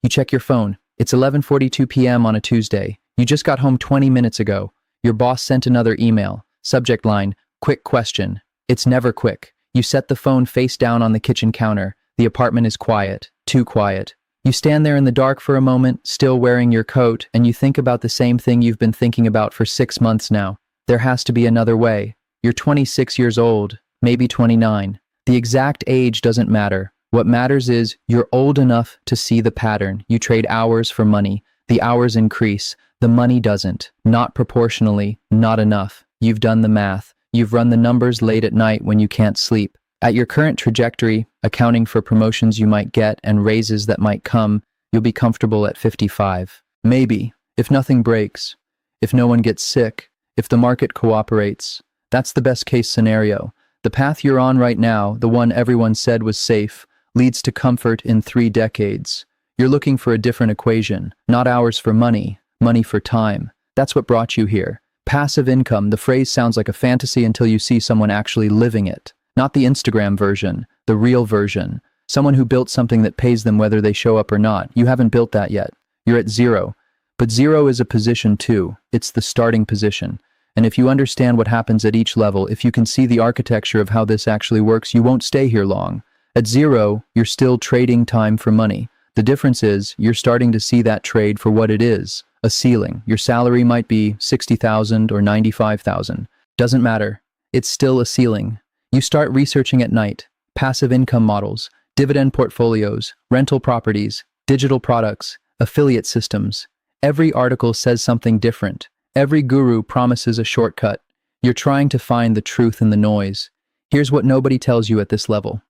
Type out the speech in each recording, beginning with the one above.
You check your phone. It's 11:42 p.m. on a Tuesday. You just got home 20 minutes ago. Your boss sent another email. Subject line, quick question. It's never quick. You set the phone face down on the kitchen counter. The apartment is quiet, too quiet. You stand there in the dark for a moment, still wearing your coat, and you think about the same thing you've been thinking about for 6 months now. There has to be another way. You're 26 years old, maybe 29. The exact age doesn't matter. What matters is you're old enough to see the pattern. You trade hours for money. The hours increase. The money doesn't. Not proportionally, not enough. You've done the math. You've run the numbers late at night when you can't sleep. At your current trajectory, accounting for promotions you might get and raises that might come, you'll be comfortable at 55. Maybe, if nothing breaks, if no one gets sick, if the market cooperates. That's the best case scenario. The path you're on right now, the one everyone said was safe, leads to comfort in 3 decades. You're looking for a different equation, not hours for money, money for time. That's what brought you here. Passive income, the phrase sounds like a fantasy until you see someone actually living it. Not the Instagram version, the real version. Someone who built something that pays them whether they show up or not. You haven't built that yet. You're at 0. But 0 is a position too. It's the starting position. And if you understand what happens at each level, if you can see the architecture of how this actually works, you won't stay here long. At 0, you're still trading time for money. The difference is, you're starting to see that trade for what it is, a ceiling. Your salary might be $60,000 or $95,000. Doesn't matter. It's still a ceiling. You start researching at night. Passive income models, dividend portfolios, rental properties, digital products, affiliate systems. Every article says something different. Every guru promises a shortcut. You're trying to find the truth in the noise. Here's what nobody tells you at this level.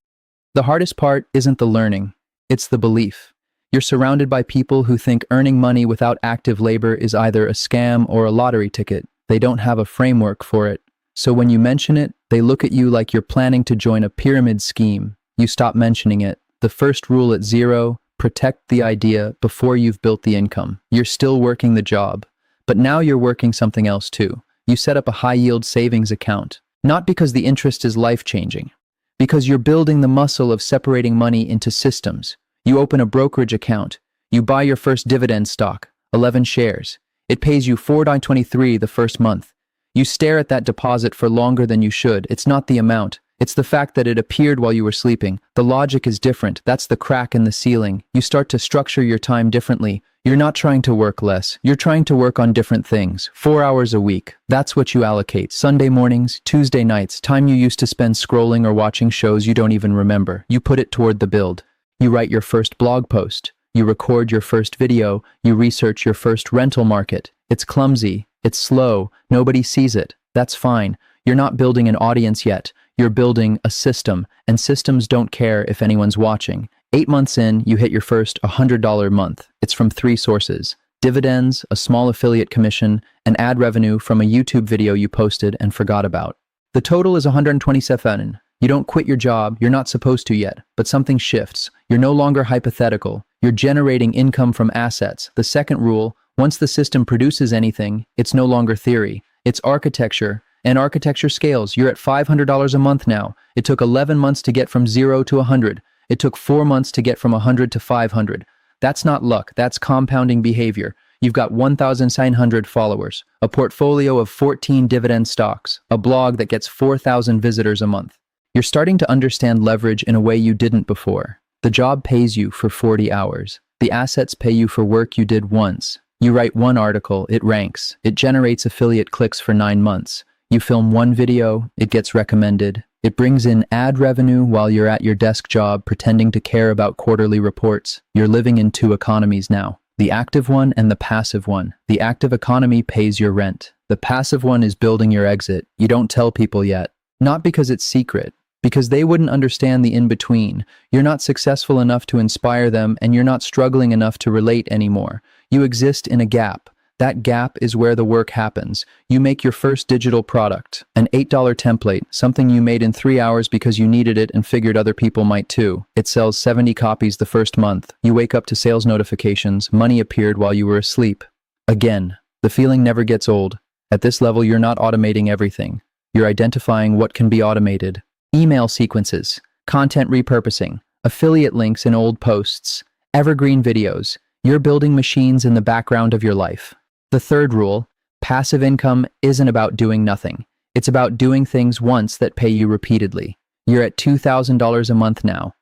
The hardest part isn't the learning, it's the belief. You're surrounded by people who think earning money without active labor is either a scam or a lottery ticket. They don't have a framework for it. So when you mention it, they look at you like you're planning to join a pyramid scheme. You stop mentioning it. The first rule at 0, protect the idea before you've built the income. You're still working the job, but now you're working something else too. You set up a high-yield savings account, not because the interest is life-changing, because you're building the muscle of separating money into systems. You open a brokerage account. You buy your first dividend stock, 11 shares. It pays you $4.23 the first month. You stare at that deposit for longer than you should. It's not the amount. It's the fact that it appeared while you were sleeping. The logic is different. That's the crack in the ceiling. You start to structure your time differently. You're not trying to work less. You're trying to work on different things. 4 hours a week. That's what you allocate. Sunday mornings, Tuesday nights, time you used to spend scrolling or watching shows you don't even remember. You put it toward the build. You write your first blog post. You record your first video. You research your first rental market. It's clumsy. It's slow. Nobody sees it. That's fine. You're not building an audience yet. You're building a system, and systems don't care if anyone's watching. 8 months in, you hit your first $100 month. It's from 3 sources: dividends, a small affiliate commission, and ad revenue from a YouTube video you posted and forgot about. The total is $127. You don't quit your job. You're not supposed to yet, but something shifts. You're no longer hypothetical. You're generating income from assets. The second rule: once the system produces anything, it's no longer theory. It's architecture. And architecture scales. You're at $500 a month now. It took 11 months to get from 0 to 100. It took 4 months to get from 100 to 500. That's not luck. That's compounding behavior. You've got 1,900 followers, a portfolio of 14 dividend stocks, a blog that gets 4,000 visitors a month. You're starting to understand leverage in a way you didn't before. The job pays you for 40 hours. The assets pay you for work you did once. You write 1 article, it ranks. It generates affiliate clicks for 9 months. You film 1 video, it gets recommended. It brings in ad revenue while you're at your desk job pretending to care about quarterly reports. You're living in 2 economies now, the active one and the passive one. The active economy pays your rent. The passive one is building your exit. You don't tell people yet. Not because it's secret, because they wouldn't understand the in-between. You're not successful enough to inspire them, and you're not struggling enough to relate anymore. You exist in a gap. That gap is where the work happens. You make your first digital product, an $8 template, something you made in 3 hours because you needed it and figured other people might too. It sells 70 copies the first month. You wake up to sales notifications. Money appeared while you were asleep. Again, the feeling never gets old. At this level, you're not automating everything. You're identifying what can be automated. Email sequences, content repurposing, affiliate links in old posts, evergreen videos. You're building machines in the background of your life. The third rule, passive income isn't about doing nothing. It's about doing things once that pay you repeatedly. You're at $2,000 a month now.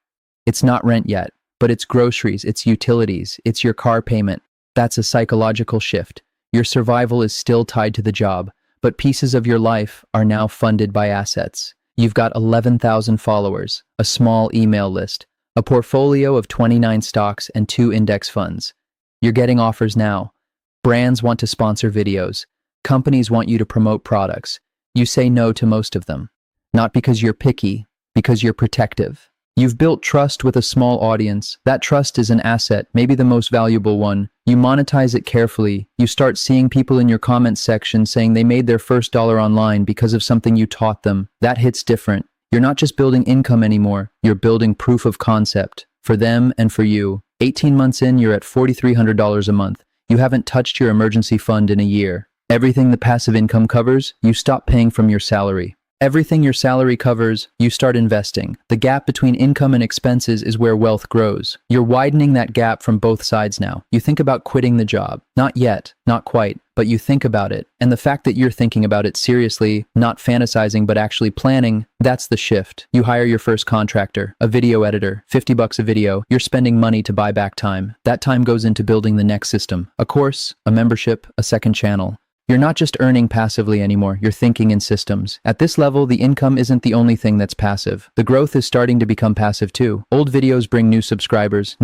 It's not rent yet, but it's groceries, it's utilities, it's your car payment. That's a psychological shift. Your survival is still tied to the job, but pieces of your life are now funded by assets. You've got 11,000 followers, a small email list, a portfolio of 29 stocks and 2 index funds. You're getting offers now. Brands want to sponsor videos. Companies want you to promote products. You say no to most of them. Not because you're picky, because you're protective. You've built trust with a small audience. That trust is an asset, maybe the most valuable one. You monetize it carefully. You start seeing people in your comments section saying they made their first dollar online because of something you taught them. That hits different. You're not just building income anymore. You're building proof of concept for them and for you. 18 months in, you're at $4,300 a month. You haven't touched your emergency fund in a year. Everything the passive income covers, you stop paying from your salary. Everything your salary covers, you start investing. The gap between income and expenses is where wealth grows. You're widening that gap from both sides now. You think about quitting the job. Not yet, not quite, but you think about it. And the fact that you're thinking about it seriously, not fantasizing but actually planning, that's the shift. You hire your first contractor, a video editor, $50 a video. You're spending money to buy back time. That time goes into building the next system. A course, a membership, a second channel. You're not just earning passively anymore, you're thinking in systems. At this level, the income isn't the only thing that's passive. The growth is starting to become passive too. Old videos bring new subscribers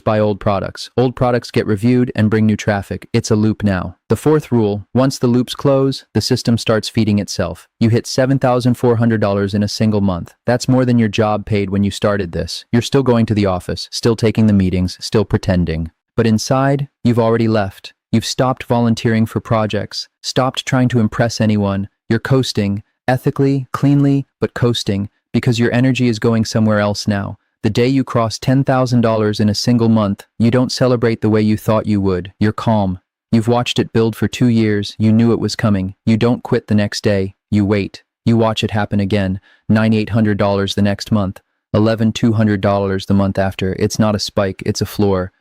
buy old products get reviewed and bring new traffic. It's a loop now. The fourth rule, once the loops close, the system starts feeding itself. You hit $7,400 in a single month. That's more than your job paid when you started this. You're still going to the office, still taking the meetings, still pretending. But inside, you've already left. You've stopped volunteering for projects, stopped trying to impress anyone. You're coasting, ethically, cleanly, but coasting, because your energy is going somewhere else now. The day you cross $10,000 in a single month, you don't celebrate the way you thought you would. You're calm. You've watched it build for 2 years. You knew it was coming. You don't quit the next day. You wait. You watch it happen again. $9,800 the next month. $11,200 the month after. It's not a spike. It's a floor.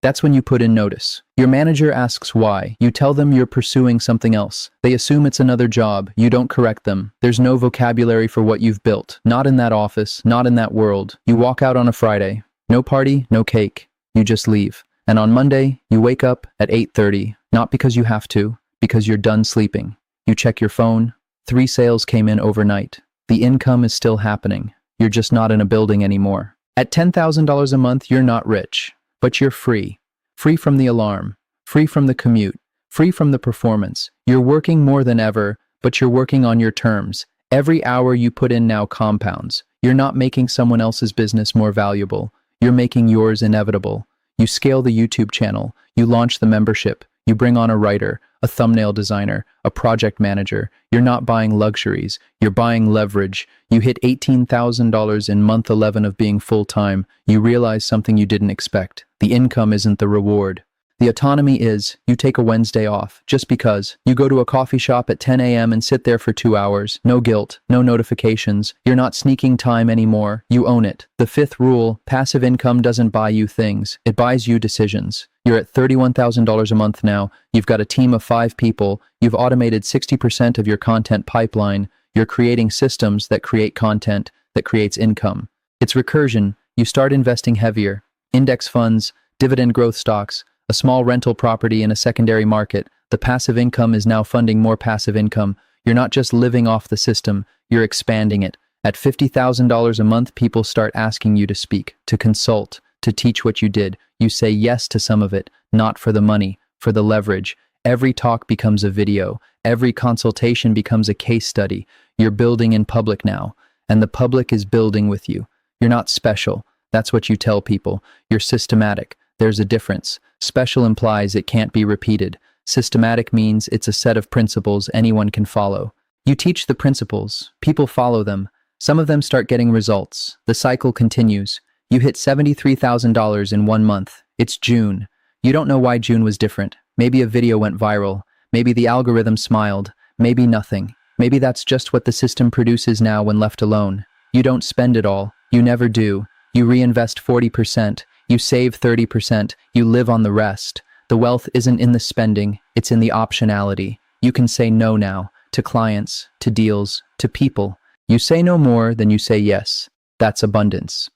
That's when you put in notice. Your manager asks why. You tell them you're pursuing something else. They assume it's another job. You don't correct them. There's no vocabulary for what you've built. Not in that office, not in that world. You walk out on a Friday. No party, no cake. You just leave. And on Monday, you wake up at 8:30. Not because you have to, because you're done sleeping. You check your phone. 3 sales came in overnight. The income is still happening. You're just not in a building anymore. At $10,000 a month, you're not rich. But you're free. Free from the alarm. Free from the commute. Free from the performance. You're working more than ever, but you're working on your terms. Every hour you put in now compounds. You're not making someone else's business more valuable. You're making yours inevitable. You scale the YouTube channel. You launch the membership. You bring on a writer, a thumbnail designer, a project manager. You're not buying luxuries. You're buying leverage. You hit $18,000 in month 11 of being full-time. You realize something you didn't expect. The income isn't the reward. The autonomy is, you take a Wednesday off, just because. You go to a coffee shop at 10 a.m. and sit there for 2 hours. No guilt, no notifications. You're not sneaking time anymore. You own it. The fifth rule, passive income doesn't buy you things. It buys you decisions. You're at $31,000 a month now. You've got a team of 5 people. You've automated 60% of your content pipeline. You're creating systems that create content that creates income. It's recursion. You start investing heavier. Index funds, dividend growth stocks, a small rental property in a secondary market. The passive income is now funding more passive income. You're not just living off the system, you're expanding it. At $50,000 a month, people start asking you to speak, to consult, to teach what you did. You say yes to some of it, not for the money, for the leverage. Every talk becomes a video. Every consultation becomes a case study. You're building in public now, and the public is building with you. You're not special. That's what you tell people. You're systematic. There's a difference. Special implies it can't be repeated. Systematic means it's a set of principles anyone can follow. You teach the principles. People follow them. Some of them start getting results. The cycle continues. You hit $73,000 in 1 month. It's June. You don't know why June was different. Maybe a video went viral. Maybe the algorithm smiled. Maybe nothing. Maybe that's just what the system produces now when left alone. You don't spend it all. You never do. You reinvest 40%. You save 30%, you live on the rest. The wealth isn't in the spending, it's in the optionality. You can say no now, to clients, to deals, to people. You say no more than you say yes. That's abundance.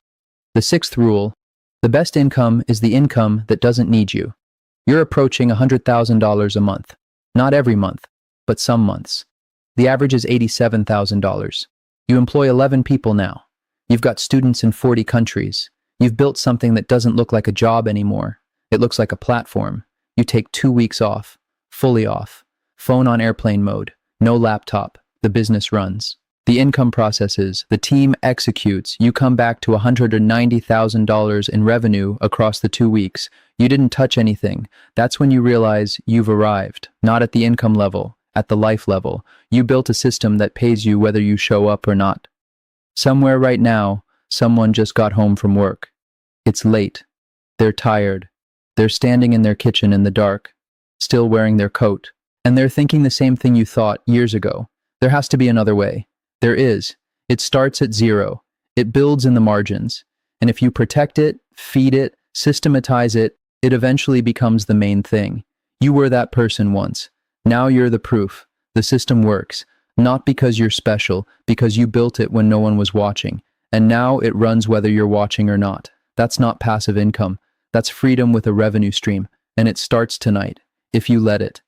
The sixth rule: the best income is the income that doesn't need you. You're approaching $100,000 a month. Not every month, but some months. The average is $87,000. You employ 11 people now. You've got students in 40 countries. You've built something that doesn't look like a job anymore. It looks like a platform. You take 2 weeks off, fully off. Phone on airplane mode, no laptop. The business runs. The income processes, the team executes. You come back to $190,000 in revenue across the 2 weeks. You didn't touch anything. That's when you realize you've arrived, not at the income level, at the life level. You built a system that pays you whether you show up or not. Somewhere right now, someone just got home from work. It's late. They're tired. They're standing in their kitchen in the dark, still wearing their coat. And they're thinking the same thing you thought years ago. There has to be another way. There is. It starts at zero. It builds in the margins. And if you protect it, feed it, systematize it, it eventually becomes the main thing. You were that person once. Now you're the proof. The system works. Not because you're special, because you built it when no one was watching. And now it runs whether you're watching or not. That's not passive income. That's freedom with a revenue stream. And it starts tonight, if you let it.